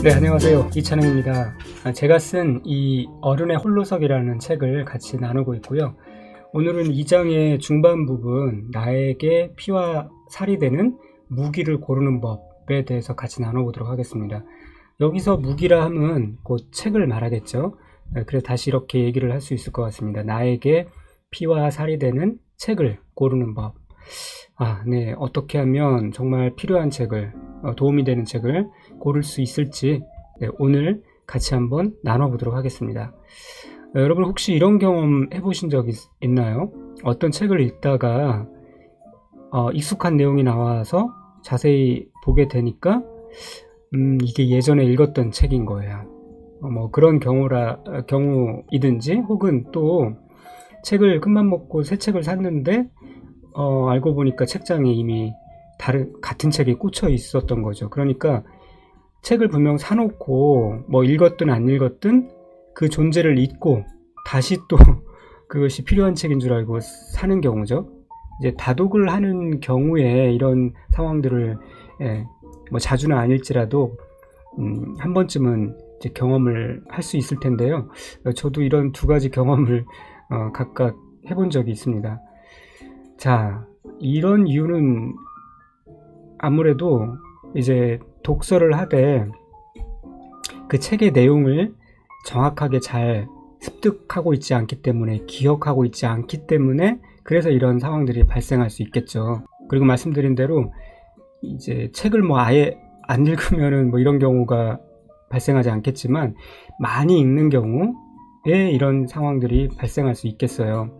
네, 안녕하세요. 이찬웅입니다. 제가 쓴 이 어른의 홀로서기라는 책을 같이 나누고 있고요. 오늘은 2장의 중반 부분, 나에게 피와 살이 되는 무기를 고르는 법에 대해서 같이 나눠보도록 하겠습니다. 여기서 무기라 함은 곧 책을 말하겠죠. 그래서 다시 이렇게 얘기를 할 수 있을 것 같습니다. 나에게 피와 살이 되는 책을 고르는 법. 네. 어떻게 하면 정말 필요한 책을, 도움이 되는 책을 고를 수 있을지, 오늘 같이 한번 나눠보도록 하겠습니다. 여러분 혹시 이런 경험 해보신 적 있나요? 어떤 책을 읽다가 익숙한 내용이 나와서 자세히 보게 되니까 이게 예전에 읽었던 책인 거예요. 뭐 그런 경우이든지, 혹은 또 책을 큰맘 먹고 새 책을 샀는데 알고 보니까 책장에 이미 같은 책이 꽂혀 있었던 거죠. 그러니까 책을 분명 사놓고 뭐 읽었든 안 읽었든 그 존재를 잊고 다시 또 그것이 필요한 책인 줄 알고 사는 경우죠. 이제 다독을 하는 경우에 이런 상황들을 뭐 자주는 아닐지라도 한 번쯤은 이제 경험을 할 수 있을 텐데요. 저도 이런 두 가지 경험을 각각 해본 적이 있습니다. 자, 이런 이유는 아무래도 이제 독서를 하되 그 책의 내용을 정확하게 잘 습득하고 있지 않기 때문에, 기억하고 있지 않기 때문에, 그래서 이런 상황들이 발생할 수 있겠죠. 그리고 말씀드린 대로 이제 책을 뭐 아예 안 읽으면은 뭐 이런 경우가 발생하지 않겠지만, 많이 읽는 경우에 이런 상황들이 발생할 수 있겠어요.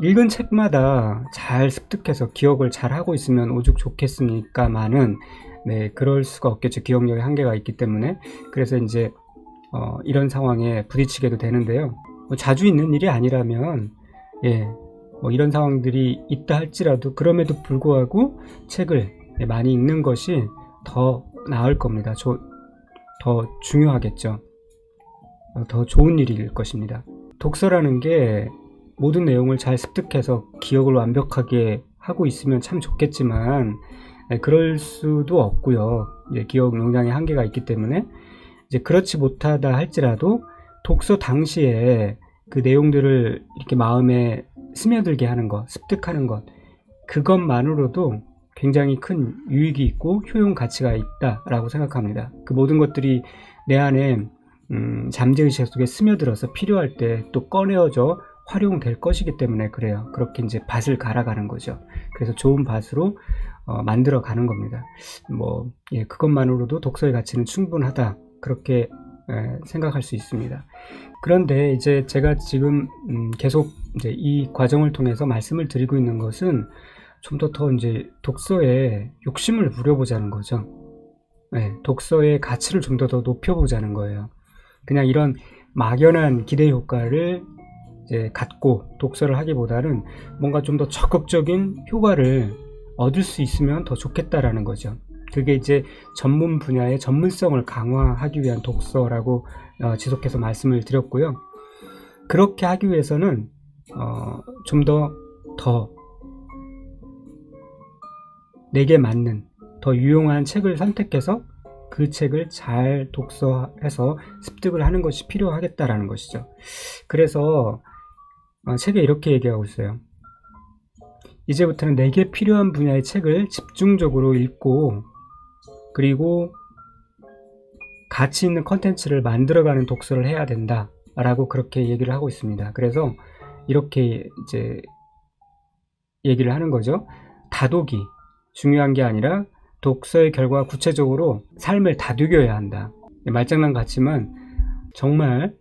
읽은 책마다 잘 습득해서 기억을 잘 하고 있으면 오죽 좋겠습니까마는, 네, 그럴 수가 없겠죠. 기억력에 한계가 있기 때문에. 그래서 이제 이런 상황에 부딪히게도 되는데요. 뭐 자주 있는 일이 아니라면, 뭐 이런 상황들이 있다 할지라도, 그럼에도 불구하고 책을 많이 읽는 것이 더 나을 겁니다. 더 중요하겠죠. 더 좋은 일일 것입니다. 독서라는 게 모든 내용을 잘 습득해서 기억을 완벽하게 하고 있으면 참 좋겠지만, 그럴 수도 없고요. 기억 용량에 한계가 있기 때문에, 이제 그렇지 못하다 할지라도 독서 당시에 그 내용들을 이렇게 마음에 스며들게 하는 것, 습득하는 것, 그것만으로도 굉장히 큰 유익이 있고 효용 가치가 있다라고 생각합니다. 그 모든 것들이 내 안에 잠재의식 속에 스며들어서 필요할 때 또 꺼내어져 활용될 것이기 때문에 그래요. 그렇게 이제 밭을 갈아가는 거죠. 그래서 좋은 밭으로 만들어 가는 겁니다. 그것만으로도 독서의 가치는 충분하다, 그렇게 생각할 수 있습니다. 그런데 이제 제가 지금 계속 이제 이 과정을 통해서 말씀을 드리고 있는 것은 좀 더 이제 독서에 욕심을 부려보자는 거죠. 독서의 가치를 좀 더 높여보자는 거예요. 그냥 이런 막연한 기대 효과를 이제 갖고 독서를 하기보다는 뭔가 좀 더 적극적인 효과를 얻을 수 있으면 더 좋겠다라는 거죠. 그게 이제 전문 분야의 전문성을 강화하기 위한 독서라고 지속해서 말씀을 드렸고요. 그렇게 하기 위해서는 좀 더 내게 맞는, 더 유용한 책을 선택해서 그 책을 잘 독서해서 습득을 하는 것이 필요하겠다라는 것이죠. 그래서 책에 이렇게 얘기하고 있어요. 이제부터는 내게 필요한 분야의 책을 집중적으로 읽고, 그리고 가치 있는 컨텐츠를 만들어가는 독서를 해야 된다 라고 그렇게 얘기를 하고 있습니다. 그래서 이렇게 이제 얘기를 하는 거죠. 다독이 중요한 게 아니라 독서의 결과가 구체적으로 삶을 다독여야 한다. 말장난 같지만 정말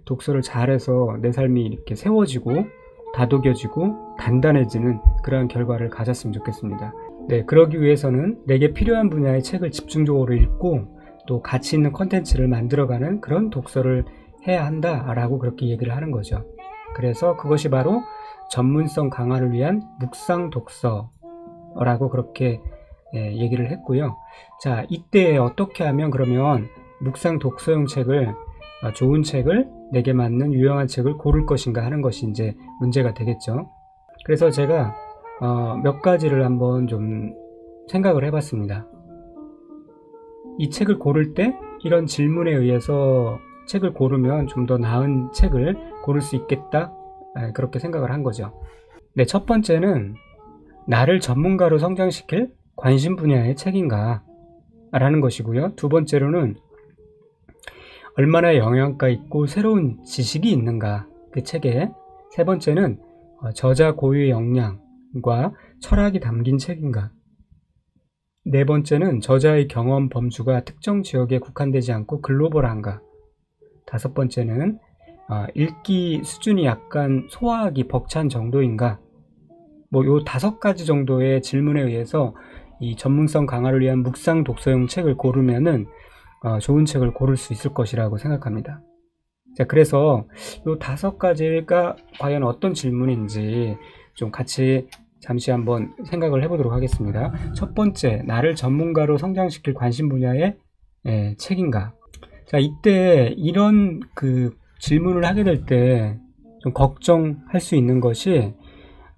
독서를 잘해서 내 삶이 이렇게 세워지고 다독여지고 단단해지는 그러한 결과를 가졌으면 좋겠습니다. 그러기 위해서는 내게 필요한 분야의 책을 집중적으로 읽고 또 가치 있는 컨텐츠를 만들어가는 그런 독서를 해야 한다라고 그렇게 얘기를 하는 거죠. 그래서 그것이 바로 전문성 강화를 위한 묵상 독서라고 그렇게 얘기를 했고요. 자, 이때 어떻게 하면 그러면 묵상 독서용 책을, 좋은 책을, 내게 맞는 유용한 책을 고를 것인가 하는 것이 이제 문제가 되겠죠. 그래서 제가 몇 가지를 한번 좀 생각을 해봤습니다. 이 책을 고를 때 이런 질문에 의해서 책을 고르면 좀 더 나은 책을 고를 수 있겠다, 그렇게 생각을 한 거죠. 네, 첫 번째는 나를 전문가로 성장시킬 관심 분야의 책인가 라는 것이고요. 두 번째로는 얼마나 영양가 있고 새로운 지식이 있는가 그 책에. 세 번째는 저자 고유의 역량과 철학이 담긴 책인가. 네 번째는 저자의 경험 범주가 특정 지역에 국한되지 않고 글로벌한가. 다섯 번째는 읽기 수준이 약간 소화하기 벅찬 정도인가. 뭐 요 5가지 정도의 질문에 의해서 이 전문성 강화를 위한 묵상 독서용 책을 고르면은 좋은 책을 고를 수 있을 것이라고 생각합니다. 자, 그래서 요 5가지가 과연 어떤 질문인지 좀 같이 잠시 한번 생각을 해보도록 하겠습니다. 첫 번째, 나를 전문가로 성장시킬 관심 분야의 책인가. 자, 이때 이런 그 질문을 하게 될 때 좀 걱정할 수 있는 것이,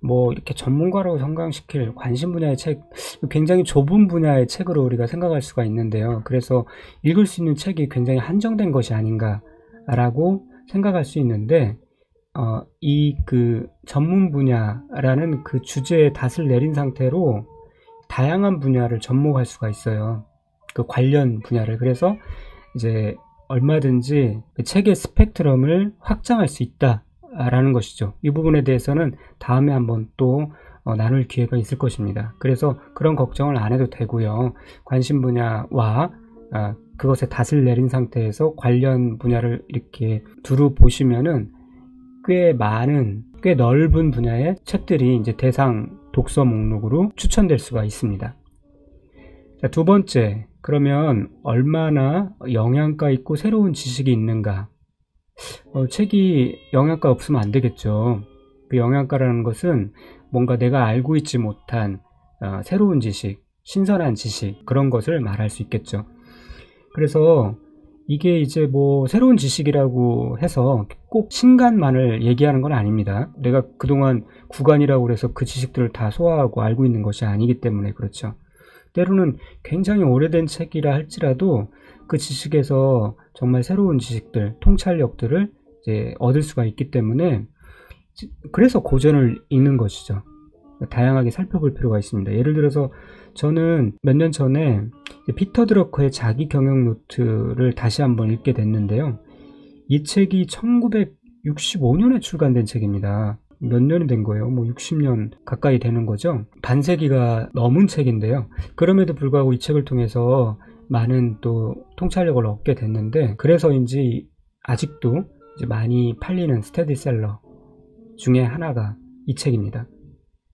뭐 이렇게 전문가로 성장시킬 관심 분야의 책, 굉장히 좁은 분야의 책으로 우리가 생각할 수가 있는데요. 그래서 읽을 수 있는 책이 굉장히 한정된 것이 아닌가 라고 생각할 수 있는데, 이 그 전문 분야라는 그 주제에 닷을 내린 상태로 다양한 분야를 접목할 수가 있어요. 그 관련 분야를. 그래서 이제 얼마든지 그 책의 스펙트럼을 확장할 수 있다라는 것이죠. 이 부분에 대해서는 다음에 한번 또 나눌 기회가 있을 것입니다. 그래서 그런 걱정을 안 해도 되고요. 관심 분야와 그것에 닷을 내린 상태에서 관련 분야를 이렇게 두루 보시면은 꽤 많은, 꽤 넓은 분야의 책들이 이제 대상 독서 목록으로 추천될 수가 있습니다. 자, 두 번째, 그러면 얼마나 영양가 있고 새로운 지식이 있는가. 책이 영양가 없으면 안 되겠죠. 그 영양가라는 것은 뭔가 내가 알고 있지 못한 새로운 지식, 신선한 지식, 그런 것을 말할 수 있겠죠. 그래서 이게 이제 뭐 새로운 지식이라고 해서 꼭 신간만을 얘기하는 건 아닙니다. 내가 그동안 구간이라고 해서 그 지식들을 다 소화하고 알고 있는 것이 아니기 때문에 그렇죠. 때로는 굉장히 오래된 책이라 할지라도 그 지식에서 정말 새로운 지식들, 통찰력들을 이제 얻을 수가 있기 때문에, 그래서 고전을 읽는 것이죠. 다양하게 살펴볼 필요가 있습니다. 예를 들어서 저는 몇 년 전에 피터 드러커의 자기 경영 노트를 다시 한번 읽게 됐는데요. 이 책이 1965년에 출간된 책입니다. 몇 년이 된 거예요? 뭐 60년 가까이 되는 거죠. 반세기가 넘은 책인데요. 그럼에도 불구하고 이 책을 통해서 많은 또 통찰력을 얻게 됐는데, 그래서인지 아직도 이제 많이 팔리는 스테디셀러 중에 하나가 이 책입니다.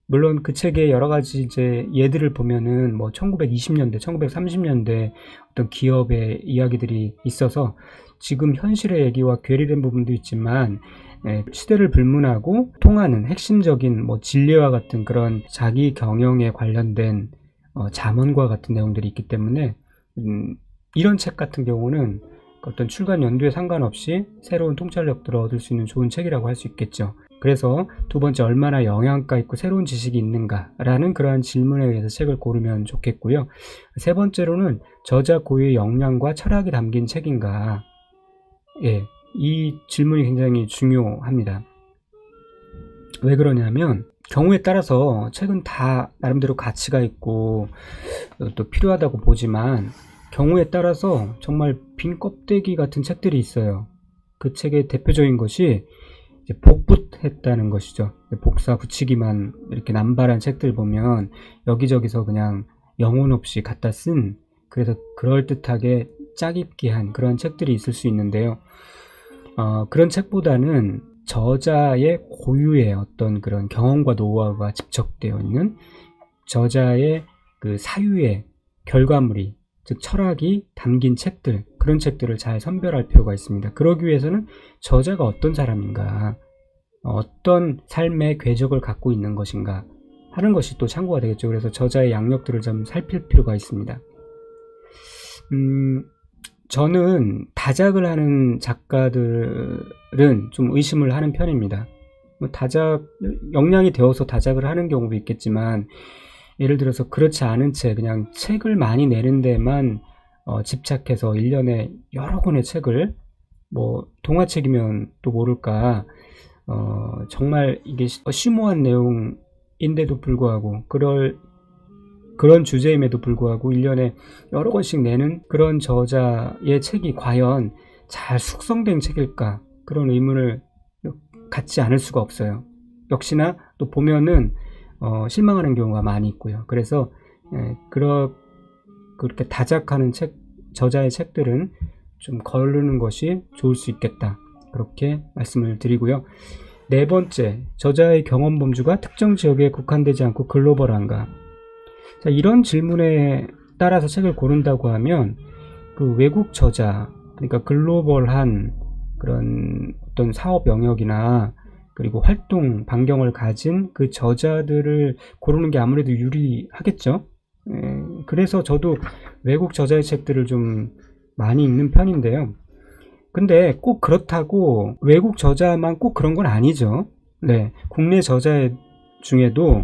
물론 그 책의 여러 가지 이제 예들을 보면은 뭐 1920년대, 1930년대 어떤 기업의 이야기들이 있어서 지금 현실의 얘기와 괴리된 부분도 있지만, 시대를 불문하고 통하는 핵심적인 뭐 진리와 같은 그런 자기 경영에 관련된 잠언과 같은 내용들이 있기 때문에 이런 책 같은 경우는 어떤 출간 연도에 상관없이 새로운 통찰력들을 얻을 수 있는 좋은 책이라고 할 수 있겠죠. 그래서 두 번째, 얼마나 영양가 있고 새로운 지식이 있는가 라는 그러한 질문에 의해서 책을 고르면 좋겠고요. 세 번째로는 저자 고유의 역량과 철학이 담긴 책인가. 이 질문이 굉장히 중요합니다. 왜 그러냐면, 경우에 따라서 책은 다 나름대로 가치가 있고 또 필요하다고 보지만, 경우에 따라서 정말 빈 껍데기 같은 책들이 있어요. 그 책의 대표적인 것이 이제 복붙했다는 것이죠. 복사 붙이기만 이렇게 남발한 책들 보면 여기저기서 그냥 영혼 없이 갖다 쓴, 그래서 그럴듯하게 짜깁기한 그런 책들이 있을 수 있는데요. 그런 책보다는 저자의 고유의 어떤 그런 경험과 노하우가 집적되어 있는, 저자의 그 사유의 결과물이, 즉 철학이 담긴 책들, 그런 책들을 잘 선별할 필요가 있습니다. 그러기 위해서는 저자가 어떤 사람인가, 어떤 삶의 궤적을 갖고 있는 것인가 하는 것이 또 참고가 되겠죠. 그래서 저자의 양력들을 좀 살필 필요가 있습니다. 저는 다작을 하는 작가들은 좀 의심을 하는 편입니다. 뭐 역량이 되어서 다작을 하는 경우도 있겠지만, 예를 들어서 그렇지 않은 책, 그냥 책을 많이 내는 데만 집착해서 1년에 여러 권의 책을, 뭐 동화책이면 또 모를까, 정말 이게 심오한 내용인데도 불구하고, 그런 주제임에도 불구하고 1년에 여러 권씩 내는 그런 저자의 책이 과연 잘 숙성된 책일까, 그런 의문을 갖지 않을 수가 없어요. 역시나 또 보면은 실망하는 경우가 많이 있고요. 그래서 그렇게 다작하는 저자의 책들은 좀 거르는 것이 좋을 수 있겠다, 그렇게 말씀을 드리고요. 네 번째, 저자의 경험 범주가 특정 지역에 국한되지 않고 글로벌한가. 자, 이런 질문에 따라서 책을 고른다고 하면 그 외국 저자, 그러니까 글로벌한 그런 어떤 사업 영역이나 그리고 활동 반경을 가진 그 저자들을 고르는 게 아무래도 유리하겠죠. 그래서 저도 외국 저자의 책들을 좀 많이 읽는 편인데요. 근데 꼭 그렇다고 외국 저자만 꼭 그런 건 아니죠. 네, 국내 저자 중에도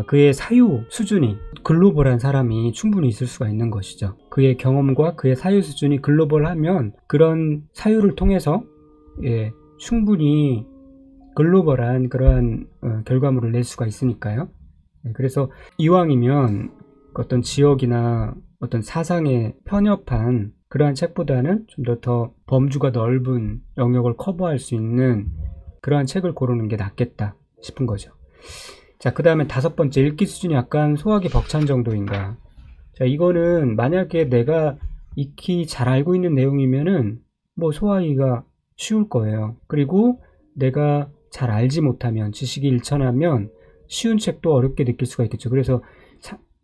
그의 사유 수준이 글로벌한 사람이 충분히 있을 수가 있는 것이죠. 그의 경험과 그의 사유 수준이 글로벌하면 그런 사유를 통해서 충분히 글로벌한 그러한 결과물을 낼 수가 있으니까요. 그래서 이왕이면 어떤 지역이나 어떤 사상에 편협한 그러한 책보다는 좀 더 범주가 넓은 영역을 커버할 수 있는 그러한 책을 고르는 게 낫겠다 싶은 거죠. 자, 그 다음에 다섯 번째, 읽기 수준이 약간 소화하기 벅찬 정도인가. 자, 이거는 만약에 내가 익히 잘 알고 있는 내용이면은 뭐 소화하기가 쉬울 거예요. 그리고 내가 잘 알지 못하면, 지식이 일천하면 쉬운 책도 어렵게 느낄 수가 있겠죠. 그래서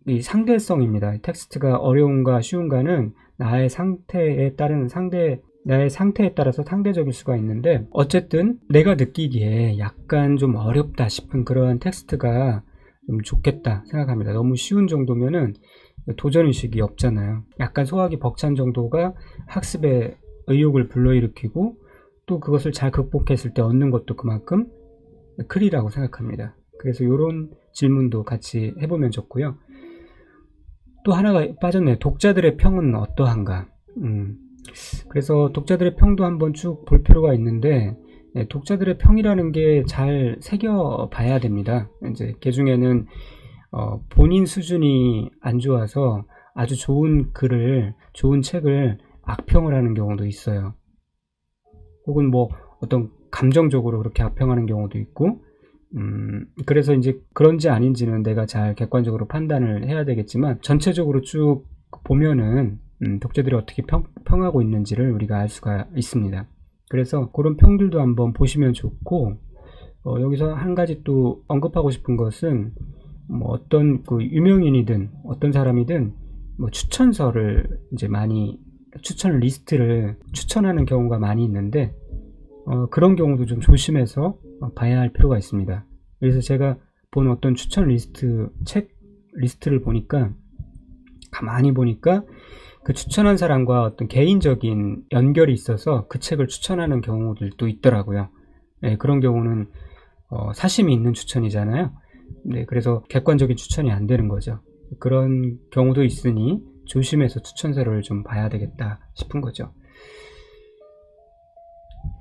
이 상대성입니다. 텍스트가 어려운가 쉬운가는 나의 상태에 따라서 상대적일 수가 있는데, 어쨌든 내가 느끼기에 약간 좀 어렵다 싶은 그런 텍스트가 좀 좋겠다 생각합니다. 너무 쉬운 정도면은 도전의식이 없잖아요. 약간 소화하기 벅찬 정도가 학습의 의욕을 불러일으키고 또 그것을 잘 극복했을 때 얻는 것도 그만큼 크리라고 생각합니다. 그래서 이런 질문도 같이 해보면 좋고요. 또 하나가 빠졌네요. 독자들의 평은 어떠한가. 그래서 독자들의 평도 한번 쭉 볼 필요가 있는데, 독자들의 평이라는 게 잘 새겨봐야 됩니다. 이제 그 중에는 본인 수준이 안 좋아서 아주 좋은 책을 악평을 하는 경우도 있어요. 혹은 뭐 어떤 감정적으로 그렇게 악평하는 경우도 있고, 그래서 이제 그런지 아닌지는 내가 잘 객관적으로 판단을 해야 되겠지만, 전체적으로 쭉 보면은 독자들이 어떻게 평하고 있는지를 우리가 알 수가 있습니다. 그래서 그런 평들도 한번 보시면 좋고, 여기서 한 가지 또 언급하고 싶은 것은, 뭐 어떤 그 유명인이든 어떤 사람이든 뭐 추천서를 이제 많이 추천 리스트를 추천하는 경우가 많이 있는데, 그런 경우도 좀 조심해서 봐야 할 필요가 있습니다. 그래서 제가 본 어떤 추천 책 리스트를 보니까, 가만히 보니까 그 추천한 사람과 어떤 개인적인 연결이 있어서 그 책을 추천하는 경우들도 있더라고요. 네, 그런 경우는 사심이 있는 추천이잖아요. 네, 그래서 객관적인 추천이 안 되는 거죠. 그런 경우도 있으니 조심해서 추천서를 좀 봐야 되겠다 싶은 거죠.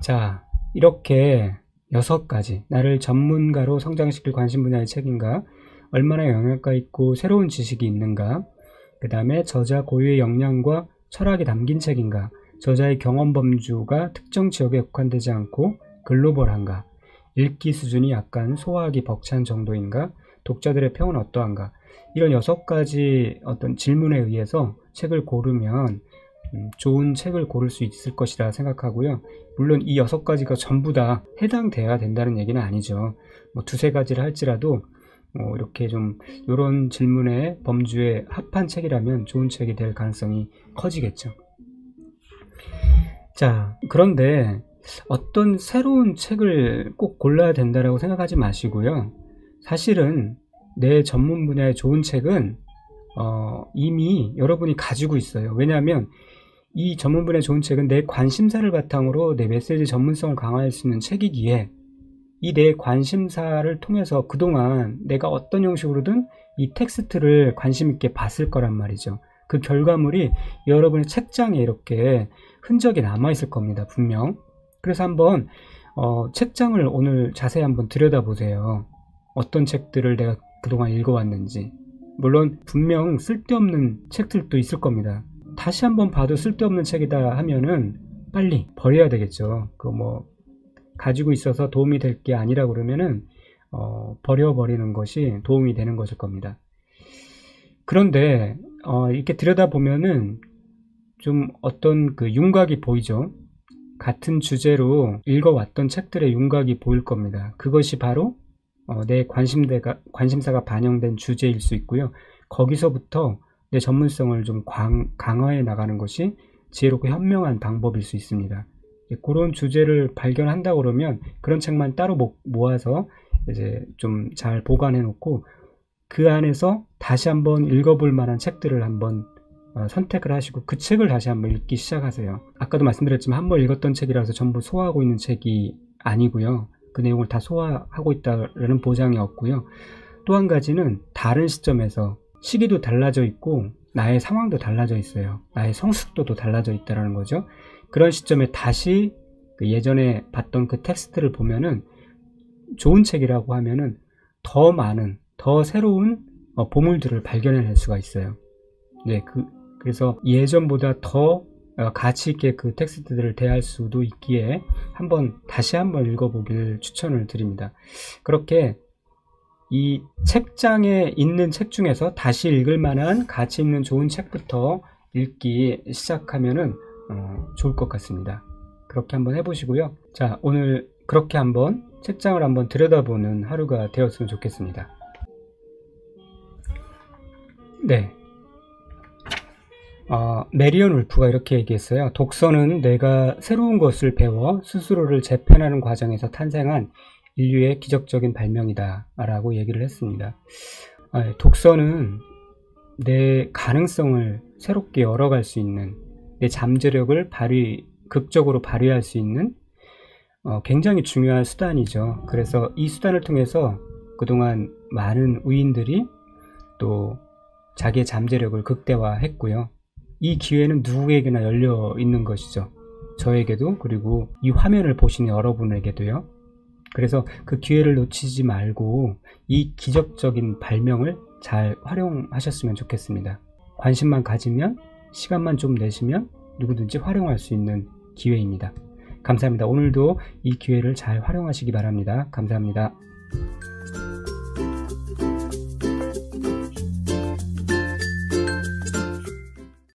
자, 이렇게 6가지, 나를 전문가로 성장시킬 관심 분야의 책인가, 얼마나 영향가 있고 새로운 지식이 있는가, 그 다음에 저자 고유의 역량과 철학이 담긴 책인가, 저자의 경험 범주가 특정 지역에 국한되지 않고 글로벌한가, 읽기 수준이 약간 소화하기 벅찬 정도인가, 독자들의 평은 어떠한가, 이런 6가지 어떤 질문에 의해서 책을 고르면 좋은 책을 고를 수 있을 것이라 생각하고요. 물론 이 6가지가 전부 다 해당돼야 된다는 얘기는 아니죠. 뭐 2-3가지를 할지라도 이렇게 좀 이런 질문의 범주에 합한 책이라면 좋은 책이 될 가능성이 커지겠죠. 자, 그런데 어떤 새로운 책을 꼭 골라야 된다고 생각하지 마시고요. 사실은 내 전문 분야의 좋은 책은 이미 여러분이 가지고 있어요. 왜냐하면 이 전문 분야의 좋은 책은 내 관심사를 바탕으로 내 메시지 전문성을 강화할 수 있는 책이기에, 이 내 관심사를 통해서 그동안 내가 어떤 형식으로든 이 텍스트를 관심 있게 봤을 거란 말이죠. 그 결과물이 여러분의 책장에 이렇게 흔적이 남아 있을 겁니다, 분명. 그래서 한번 책장을 오늘 자세히 한번 들여다보세요. 어떤 책들을 내가 그동안 읽어왔는지. 물론 분명 쓸데없는 책들도 있을 겁니다. 다시 한번 봐도 쓸데없는 책이다 하면은 빨리 버려야 되겠죠. 가지고 있어서 도움이 될 게 아니라 그러면은 버려버리는 것이 도움이 되는 것일 겁니다. 그런데 이렇게 들여다보면은 좀 어떤 그 윤곽이 보이죠. 같은 주제로 읽어왔던 책들의 윤곽이 보일 겁니다. 그것이 바로 내 관심사가 반영된 주제일 수 있고요. 거기서부터 내 전문성을 좀 강화해 나가는 것이 지혜롭고 현명한 방법일 수 있습니다. 그런 주제를 발견한다 그러면 그런 책만 따로 모아서 이제 좀 잘 보관해 놓고 그 안에서 다시 한번 읽어볼 만한 책들을 한번 선택을 하시고 그 책을 다시 한번 읽기 시작하세요. 아까도 말씀드렸지만 한번 읽었던 책이라서 전부 소화하고 있는 책이 아니고요. 그 내용을 다 소화하고 있다는 보장이 없고요. 또 한 가지는 다른 시점에서 시기도 달라져 있고 나의 상황도 달라져 있어요. 나의 성숙도도 달라져 있다는 거죠. 그런 시점에 다시 예전에 봤던 그 텍스트를 보면은 좋은 책이라고 하면은 더 많은, 더 새로운 보물들을 발견해낼 수가 있어요. 네, 그래서 예전보다 더 가치 있게 그 텍스트들을 대할 수도 있기에 다시 한번 읽어보길 추천을 드립니다. 그렇게 이 책장에 있는 책 중에서 다시 읽을 만한 가치 있는 좋은 책부터 읽기 시작하면은 좋을 것 같습니다. 그렇게 한번 해보시고요. 자, 오늘 그렇게 한번 책장을 한번 들여다보는 하루가 되었으면 좋겠습니다. 네. 메리언 울프가 이렇게 얘기했어요. 독서는 내가 새로운 것을 배워 스스로를 재편하는 과정에서 탄생한 인류의 기적적인 발명이다 라고 얘기를 했습니다. 독서는 내 가능성을 새롭게 열어갈 수 있는, 내 잠재력을 극적으로 발휘할 수 있는 굉장히 중요한 수단이죠. 그래서 이 수단을 통해서 그동안 많은 우인들이 또 자기의 잠재력을 극대화했고요. 이 기회는 누구에게나 열려 있는 것이죠. 저에게도, 그리고 이 화면을 보시는 여러분에게도요. 그래서 그 기회를 놓치지 말고 이 기적적인 발명을 잘 활용하셨으면 좋겠습니다. 관심만 가지면, 시간만 좀 내시면 누구든지 활용할 수 있는 기회입니다. 감사합니다. 오늘도 이 기회를 잘 활용하시기 바랍니다. 감사합니다.